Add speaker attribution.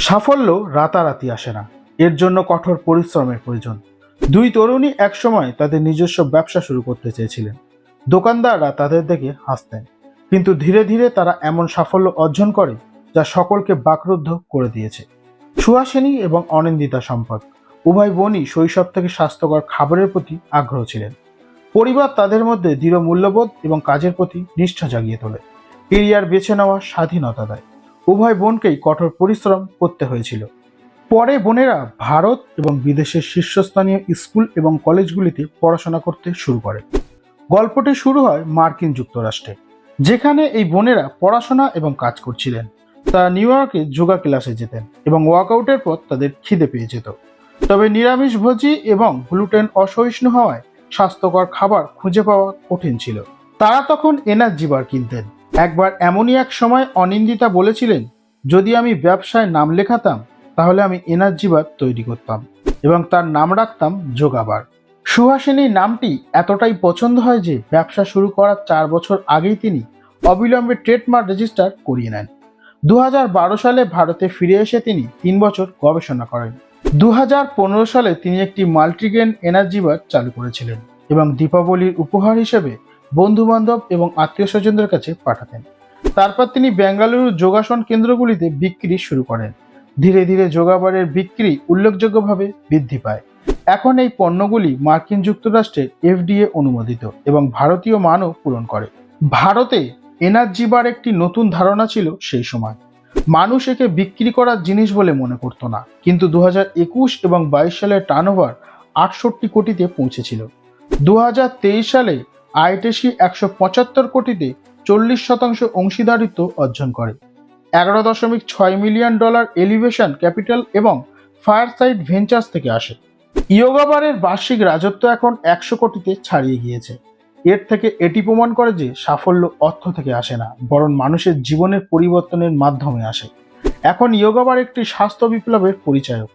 Speaker 1: সাফল্য রাতারাতি আসে না, এর জন্য কঠোর পরিশ্রমের প্রয়োজন। দুই তরুণী একসময় তাদের নিজস্ব ব্যবসা শুরু করতে চেয়েছিলেন। দোকানদাররা তাদের দেখে হাসতেন, কিন্তু ধীরে ধীরে তারা এমন সাফল্য অর্জন করে যা সকলকে বাকরুদ্ধ করে দিয়েছে। সুহাসিনী এবং অনিন্দিতা সম্পদ উভয় বোনই শৈশব থেকে স্বাস্থ্যকর খাবারের প্রতি আগ্রহ ছিলেন। পরিবার তাদের মধ্যে দৃঢ় মূল্যবোধ এবং কাজের প্রতি নিষ্ঠা জাগিয়ে তোলে। কেরিয়ার বেছে নেওয়ার স্বাধীনতা দেয়। উভয় বোনকেই কঠোর পরিশ্রম করতে হয়েছিল। পরে বোনেরা ভারত এবং বিদেশের শীর্ষস্থানীয় স্কুল এবং কলেজগুলিতে পড়াশোনা করতে শুরু করে। গল্পটি শুরু হয় মার্কিন যুক্তরাষ্ট্রে, যেখানে এই বোনেরা পড়াশোনা এবং কাজ করছিলেন। তারা নিউ ইয়র্কে যোগা ক্লাসে যেতেন এবং ওয়ার্কআউটের পর তাদের খিদে পেয়ে যেত। তবে নিরামিষভোজী এবং গ্লুটেন অসহিষ্ণু হওয়ায় স্বাস্থ্যকর খাবার খুঁজে পাওয়া কঠিন ছিল। তারা তখন এনার্জি বার কিনতেন। একবার এমনই এক সময় অনিন্দিতা বলেছিলেন, যদি আমি ব্যবসায় নাম লেখাতাম তাহলে আমি এনার্জি বার তৈরি করতাম এবং তার নাম রাখতাম যোগাবার। সুহাসিনী নামটি এতটাই পছন্দ হয় যে ব্যবসা শুরু করার 4 বছর আগেই তিনি অবিলম্বে ট্রেডমার্ক রেজিস্টার করিয়ে নেন। 2012 সালে ভারতে ফিরে এসে তিনি 3 বছর গবেষণা করেন। 2015 সালে তিনি একটি মাল্টিগ্রেন এনার্জি বার চালু করেছিলেন এবং দীপাবলির উপহার হিসেবে বন্ধু বান্ধব এবং আত্মীয় স্বজনদের কাছে পাঠাতেন। তারপর তিনি বেঙ্গালুরু যোগাসন কেন্দ্রগুলিতে বিক্রি শুরু করেন। ধীরে ধীরে যোগাবারের বিক্রি উল্লেখযোগ্যভাবে বৃদ্ধি পায়। এখন এই পণ্যগুলি মার্কিন যুক্তরাষ্ট্রের FDA অনুমোদিত এবং ভারতীয় মানও পূরণ করে। ভারতে এনার্জি বার একটি নতুন ধারণা ছিল সেই সময়। মানুষ একে বিক্রি করার জিনিস বলে মনে করতো না, কিন্তু 2021 এবং 22 সালের টার্নওভার 68 কোটিতে পৌঁছেছিল। 2023 সালে আইটিসি 175 কোটিতে 40% অংশীদারিত্ব অর্জন করে। $11.6 মিলিয়ন এলিভেশন ক্যাপিটাল এবং ফায়ারসাইড ভেঞ্চার্স থেকে আসে। ইয়োগাবারের বার্ষিক রাজত্ব এখন 100 কোটিতে ছাড়িয়ে গিয়েছে। এর থেকে এটি প্রমাণ করে যে সাফল্য অর্থ থেকে আসে না, বরং মানুষের জীবনের পরিবর্তনের মাধ্যমে আসে। এখন ইয়োগাবার একটি স্বাস্থ্য বিপ্লবের পরিচায়ক।